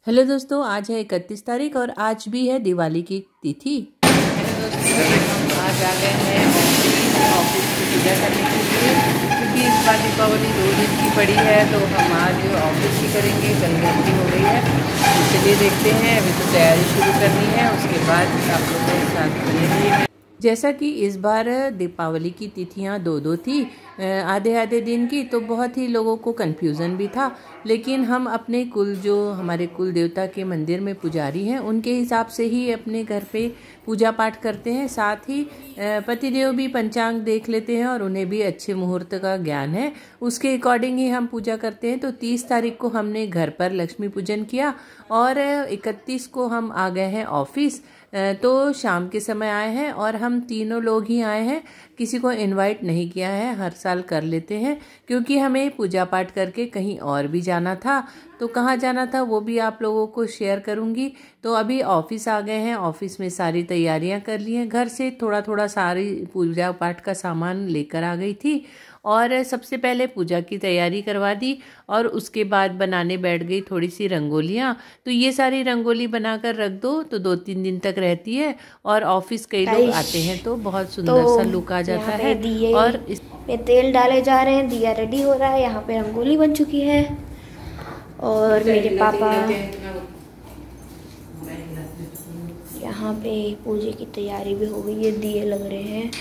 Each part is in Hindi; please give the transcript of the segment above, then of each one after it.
हेलो दोस्तों, आज है 31 तारीख और आज भी है दिवाली की तिथि। हेलो दोस्तों, हम आज आ गए हैं ऑफिस की पूजा करने के लिए, क्योंकि इस बार दीपावली 2 दिन की पड़ी है तो हम आज ऑफिस की करेंगे। कल घंटी हो गई है तो चलिए देखते हैं। अभी तो तैयारी शुरू करनी है, उसके बाद आप लोगों के साथ बनेंगे। जैसा कि इस बार दीपावली की तिथियां दो थी, आधे आधे दिन की, तो बहुत ही लोगों को कन्फ्यूज़न भी था। लेकिन हम अपने जो हमारे कुल देवता के मंदिर में पुजारी हैं उनके हिसाब से ही अपने घर पे पूजा पाठ करते हैं। साथ ही पतिदेव भी पंचांग देख लेते हैं और उन्हें भी अच्छे मुहूर्त का ज्ञान है, उसके अकॉर्डिंग ही हम पूजा करते हैं। तो 30 तारीख को हमने घर पर लक्ष्मी पूजन किया और 31 को हम आ गए हैं ऑफिस। तो शाम के समय आए हैं और हम तीनों लोग ही आए हैं, किसी को इनवाइट नहीं किया है। हर साल कर लेते हैं क्योंकि हमें पूजा पाठ करके कहीं और भी जाना था। तो कहाँ जाना था वो भी आप लोगों को शेयर करूँगी। तो अभी ऑफिस आ गए हैं, ऑफिस में सारी तैयारियां कर ली हैं। घर से थोड़ा थोड़ा सारी पूजा पाठ का सामान लेकर आ गई थी और सबसे पहले पूजा की तैयारी करवा दी और उसके बाद बनाने बैठ गई थोड़ी सी रंगोलियाँ। तो ये सारी रंगोली बनाकर रख दो तो 2-3 दिन तक रहती है और ऑफिस कई लोग आते हैं तो बहुत सुंदर सा लुक आ जाता है। और इसमें तेल डाले जा रहे हैं, दिया रेडी हो रहा है, यहाँ पे रंगोली बन चुकी है और मेरे पापा यहाँ पे पूजा की तैयारी भी हो गई है, दिए लग रहे हैं।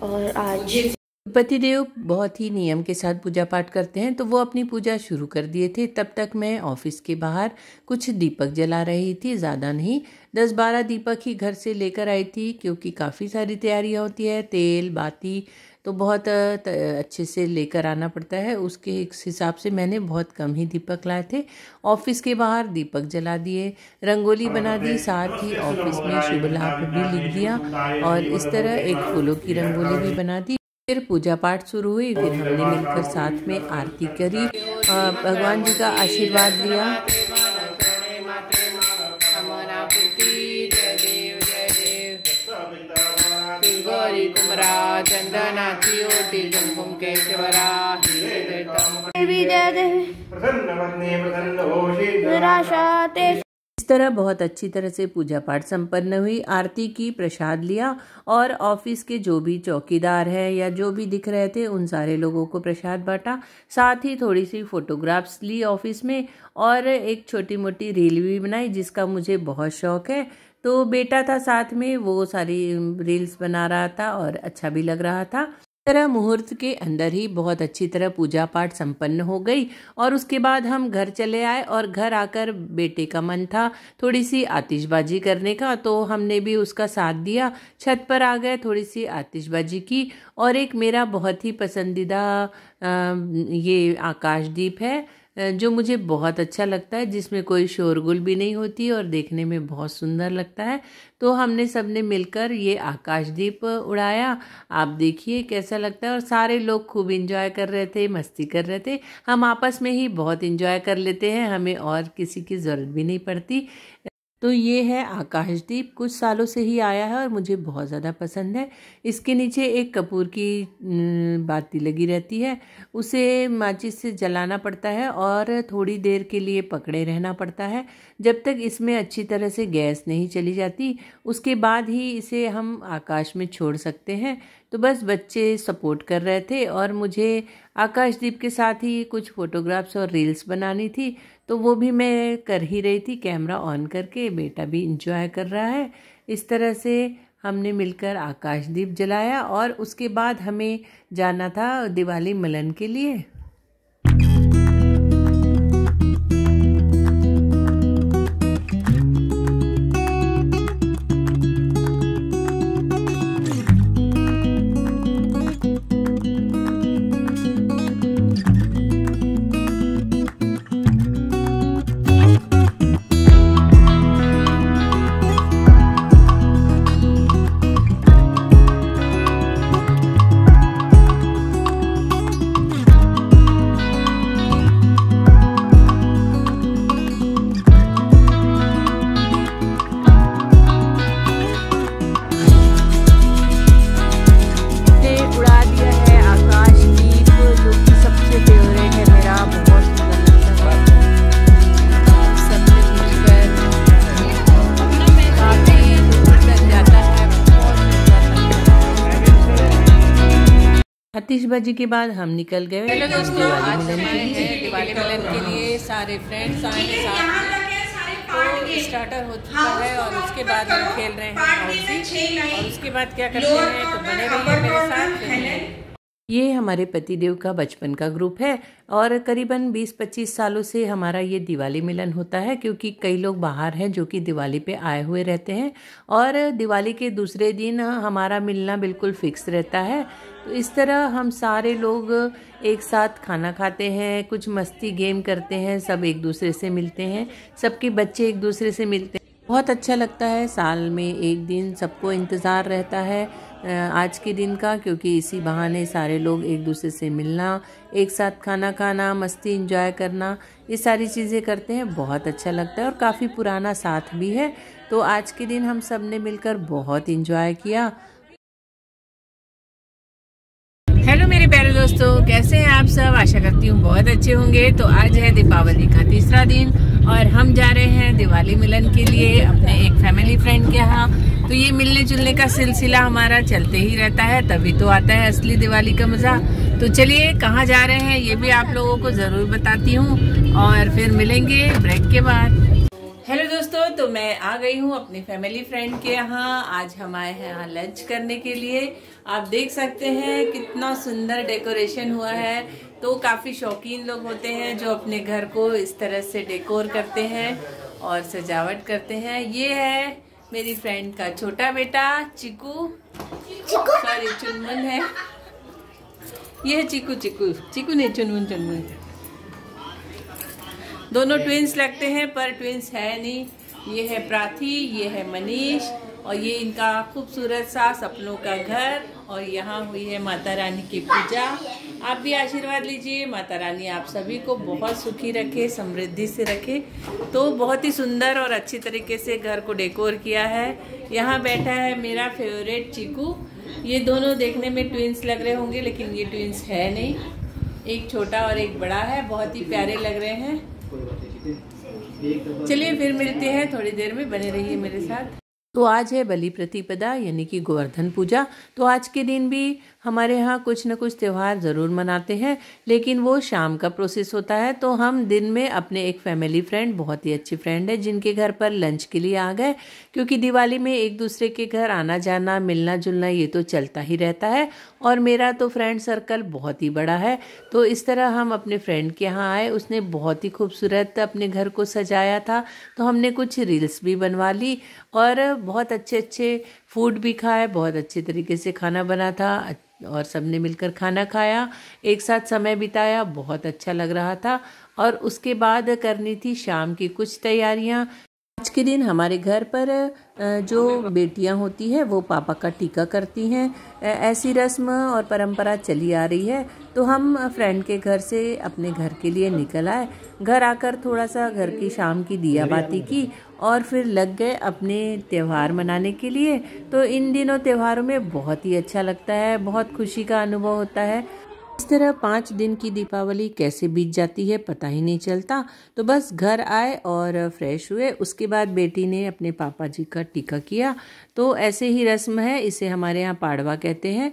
और आज पतिदेव बहुत ही नियम के साथ पूजा पाठ करते हैं तो वो अपनी पूजा शुरू कर दिए थे। तब तक मैं ऑफिस के बाहर कुछ दीपक जला रही थी, ज़्यादा नहीं, 10-12 दीपक ही घर से लेकर आई थी क्योंकि काफ़ी सारी तैयारियां होती है। तेल बाती तो बहुत अच्छे से लेकर आना पड़ता है, उसके हिसाब से मैंने बहुत कम ही दीपक लाए थे। ऑफिस के बाहर दीपक जला दिए, रंगोली बना दी, साथ ही ऑफिस में शुभ लाभ भी लिख दिया और इस तरह एक फूलों की रंगोली भी बना दी। फिर पूजा पाठ शुरू हुई, फिर हमने मिलकर साथ में आरती करी, भगवान जी का आशीर्वाद लिया। इस तरह बहुत अच्छी तरह से पूजा पाठ संपन्न हुई। आरती की, प्रसाद लिया और ऑफिस के जो भी चौकीदार हैं या जो भी दिख रहे थे उन सारे लोगों को प्रसाद बांटा। साथ ही थोड़ी सी फोटोग्राफ्स ली ऑफिस में और एक छोटी मोटी रील भी बनाई जिसका मुझे बहुत शौक है। तो बेटा था साथ में, वो सारी रील्स बना रहा था और अच्छा भी लग रहा था। तरह मुहूर्त के अंदर ही बहुत अच्छी तरह पूजा पाठ संपन्न हो गई और उसके बाद हम घर चले आए और घर आकर बेटे का मन था थोड़ी सी आतिशबाजी करने का, तो हमने भी उसका साथ दिया। छत पर आ गए, थोड़ी सी आतिशबाजी की और एक मेरा बहुत ही पसंदीदा ये आकाशदीप है जो मुझे बहुत अच्छा लगता है, जिसमें कोई शोरगुल भी नहीं होती और देखने में बहुत सुंदर लगता है। तो हमने सबने मिलकर ये आकाशदीप उड़ाया। आप देखिए कैसा लगता है और सारे लोग खूब एंजॉय कर रहे थे, मस्ती कर रहे थे। हम आपस में ही बहुत एंजॉय कर लेते हैं, हमें और किसी की ज़रूरत भी नहीं पड़ती। तो ये है आकाशदीप, कुछ सालों से ही आया है और मुझे बहुत ज़्यादा पसंद है। इसके नीचे एक कपूर की बाती लगी रहती है, उसे माचिस से जलाना पड़ता है और थोड़ी देर के लिए पकड़े रहना पड़ता है जब तक इसमें अच्छी तरह से गैस नहीं चली जाती। उसके बाद ही इसे हम आकाश में छोड़ सकते हैं। तो बस बच्चे सपोर्ट कर रहे थे और मुझे आकाशदीप के साथ ही कुछ फोटोग्राफ्स और रील्स बनानी थी, तो वो भी मैं कर ही रही थी कैमरा ऑन करके। बेटा भी इंजॉय कर रहा है। इस तरह से हमने मिलकर आकाशदीप जलाया और उसके बाद हमें जाना था दिवाली मिलन के लिए। आतिशबाजी के बाद हम निकल गए हेलो दोस्तों, दिवाली आज मिलन के लिए। दिवाली मिलन के लिए सारे फ्रेंड्स आए हैं साथ में। तो स्टार्टर हो चुका है और उसके बाद हम खेल रहे हैं हौसी। और उसके बाद क्या करते हैं तो बने रहिए मेरे साथ। ये हमारे पतिदेव का बचपन का ग्रुप है और करीबन 20-25 सालों से हमारा ये दिवाली मिलन होता है, क्योंकि कई लोग बाहर हैं जो कि दिवाली पे आए हुए रहते हैं और दिवाली के दूसरे दिन हमारा मिलना बिल्कुल फिक्स रहता है। तो इस तरह हम सारे लोग एक साथ खाना खाते हैं, कुछ मस्ती गेम करते हैं, सब एक दूसरे से मिलते हैं, सबके बच्चे एक दूसरे से मिलते हैं। बहुत अच्छा लगता है। साल में एक दिन सबको इंतज़ार रहता है आज के दिन का, क्योंकि इसी बहाने सारे लोग एक दूसरे से मिलना, एक साथ खाना खाना, मस्ती एंजॉय करना, ये सारी चीज़ें करते हैं। बहुत अच्छा लगता है और काफ़ी पुराना साथ भी है। तो आज के दिन हम सब ने मिलकर बहुत एंजॉय किया। हेलो मेरे प्यारे दोस्तों, कैसे हैं आप सब? आशा करती हूँ बहुत अच्छे होंगे। तो आज है दीपावली का तीसरा दिन और हम जा रहे हैं दिवाली मिलन के लिए अपने एक फैमिली फ्रेंड के यहाँ। तो ये मिलने जुलने का सिलसिला हमारा चलते ही रहता है, तभी तो आता है असली दिवाली का मज़ा। तो चलिए कहाँ जा रहे हैं ये भी आप लोगों को ज़रूर बताती हूँ और फिर मिलेंगे ब्रेक के बाद। हेलो दोस्तों, तो मैं आ गई हूँ अपनी फैमिली फ्रेंड के यहाँ। आज हम आए हैं यहाँ लंच करने के लिए। आप देख सकते हैं कितना सुंदर डेकोरेशन हुआ है। तो काफ़ी शौकीन लोग होते हैं जो अपने घर को इस तरह से डेकोर करते हैं और सजावट करते हैं। ये है मेरी फ्रेंड का छोटा बेटा चिकू, सॉरी चुनमुन है। ये है चिकू, चिकू नहीं चुनमुन। दोनों ट्विंस लगते हैं पर ट्विंस है नहीं। ये है प्राथी, ये है मनीष और ये इनका खूबसूरत सा सपनों का घर। और यहाँ हुई है माता रानी की पूजा। आप भी आशीर्वाद लीजिए, माता रानी आप सभी को बहुत सुखी रखे, समृद्धि से रखे। तो बहुत ही सुंदर और अच्छी तरीके से घर को डेकोर किया है। यहाँ बैठा है मेरा फेवरेट चिकू। ये दोनों देखने में ट्विंस लग रहे होंगे लेकिन ये ट्विंस है नहीं, एक छोटा और एक बड़ा है। बहुत ही प्यारे लग रहे हैं। चलिए फिर मिलते हैं थोड़ी देर में, बने रहिए मेरे साथ। तो आज है बलि प्रतिपदा यानी कि गोवर्धन पूजा। तो आज के दिन भी हमारे यहाँ कुछ न कुछ त्यौहार ज़रूर मनाते हैं, लेकिन वो शाम का प्रोसेस होता है। तो हम दिन में अपने एक फैमिली फ्रेंड, बहुत ही अच्छी फ्रेंड है, जिनके घर पर लंच के लिए आ गए, क्योंकि दिवाली में एक दूसरे के घर आना जाना, मिलना जुलना ये तो चलता ही रहता है। और मेरा तो फ्रेंड सर्कल बहुत ही बड़ा है। तो इस तरह हम अपने फ्रेंड के यहाँ आए। उसने बहुत ही खूबसूरत अपने घर को सजाया था, तो हमने कुछ रील्स भी बनवा ली और बहुत अच्छे अच्छे फूड भी खाए। बहुत अच्छे तरीके से खाना बना था और सबने मिलकर खाना खाया, एक साथ समय बिताया, बहुत अच्छा लग रहा था। और उसके बाद करनी थी शाम की कुछ तैयारियां। आज के दिन हमारे घर पर जो बेटियां होती हैं वो पापा का टीका करती हैं। ऐसी रस्म और परंपरा चली आ रही है। तो हम फ्रेंड के घर से अपने घर के लिए निकल आए। घर आकर थोड़ा सा घर की शाम की दिया बाती की और फिर लग गए अपने त्यौहार मनाने के लिए। तो इन दिनों त्योहारों में बहुत ही अच्छा लगता है, बहुत खुशी का अनुभव होता है। इस तरह 5 दिन की दीपावली कैसे बीत जाती है पता ही नहीं चलता। तो बस घर आए और फ्रेश हुए। उसके बाद बेटी ने अपने पापा जी का टीका किया। तो ऐसे ही रस्म है, इसे हमारे यहाँ पाड़वा कहते हैं।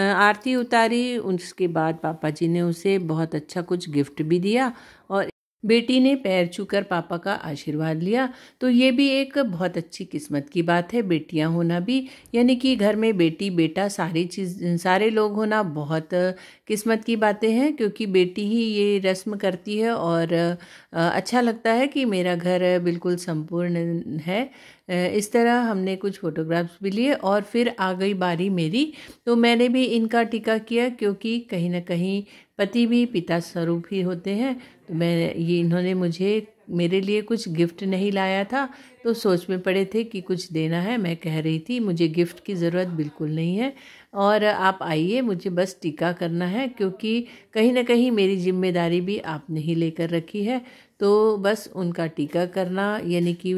आरती उतारी, उसके बाद पापा जी ने उसे बहुत अच्छा कुछ गिफ्ट भी दिया और बेटी ने पैर छूकर पापा का आशीर्वाद लिया। तो ये भी एक बहुत अच्छी किस्मत की बात है, बेटियां होना भी, यानी कि घर में बेटी बेटा सारे लोग होना बहुत किस्मत की बातें हैं, क्योंकि बेटी ही ये रस्म करती है। और अच्छा लगता है कि मेरा घर बिल्कुल संपूर्ण है। इस तरह हमने कुछ फोटोग्राफ्स भी लिए और फिर आ गई बारी मेरी। तो मैंने भी इनका टीका किया, क्योंकि कहीं ना कहीं पति भी पिता स्वरूप ही होते हैं। तो इन्होंने मेरे लिए कुछ गिफ्ट नहीं लाया था, तो सोच में पड़े थे कि कुछ देना है। मैं कह रही थी मुझे गिफ्ट की ज़रूरत बिल्कुल नहीं है और आप आइए, मुझे बस टीका करना है, क्योंकि कहीं ना कहीं मेरी जिम्मेदारी भी आपने ही लेकर रखी है। तो बस उनका टीका करना यानी कि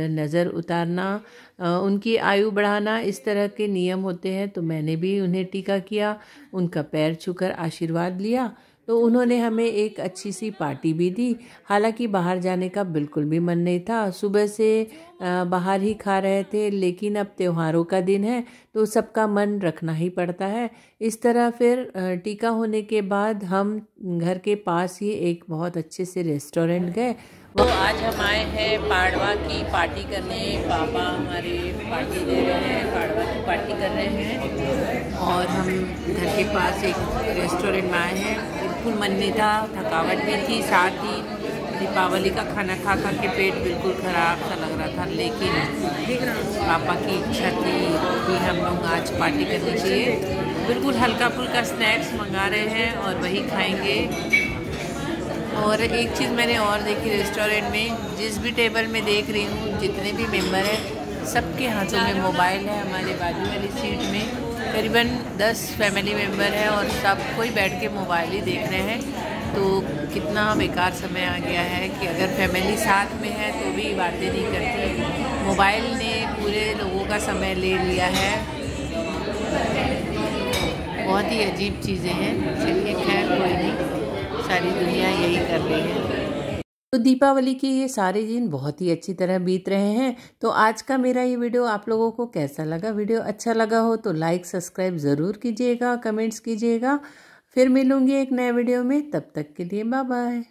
नज़र उतारना, उनकी आयु बढ़ाना, इस तरह के नियम होते हैं। तो मैंने भी उन्हें टीका किया, उनका पैर छूकर आशीर्वाद लिया। तो उन्होंने हमें एक अच्छी सी पार्टी भी दी। हालांकि बाहर जाने का बिल्कुल भी मन नहीं था, सुबह से बाहर ही खा रहे थे, लेकिन अब त्योहारों का दिन है तो सबका मन रखना ही पड़ता है। इस तरह फिर टीका होने के बाद हम घर के पास ही एक बहुत अच्छे से रेस्टोरेंट गए। तो आज हम आए हैं पाड़वा की पार्टी करने। पापा हमारे पार्टी दे रहे हैं, पाड़वा की पार्टी कर रहे हैं और हम घर के पास एक रेस्टोरेंट में आए हैं। बिल्कुल मन नहीं था, थकावट भी थी, साथ ही दीपावली का खाना खा खा के पेट बिल्कुल ख़राब सा लग रहा था, लेकिन पापा की इच्छा थी कि हम लोग आज पार्टी करनी चाहिए। बिल्कुल हल्का फुल्का स्नैक्स मंगा रहे हैं और वही खाएंगे। और एक चीज़ मैंने और देखी रेस्टोरेंट में, जिस भी टेबल में देख रही हूँ जितने भी मेंबर हैं सबके हाथों में मोबाइल है। हमारे बाजू वाली सीट में करीबन 10 फैमिली मेंबर है और सब कोई बैठ के मोबाइल ही देख रहे हैं। तो कितना बेकार समय आ गया है कि अगर फैमिली साथ में है तो भी बातें नहीं करती, मोबाइल ने पूरे लोगों का समय ले लिया है। बहुत ही अजीब चीज़ें हैं। चलिए खैर कोई नहीं, सारी दुनिया यही कर रही है। तो दीपावली के ये सारे दिन बहुत ही अच्छी तरह बीत रहे हैं। तो आज का मेरा ये वीडियो आप लोगों को कैसा लगा? वीडियो अच्छा लगा हो तो लाइक सब्सक्राइब ज़रूर कीजिएगा, कमेंट्स कीजिएगा। फिर मिलूंगी एक नए वीडियो में, तब तक के लिए बाय बाय।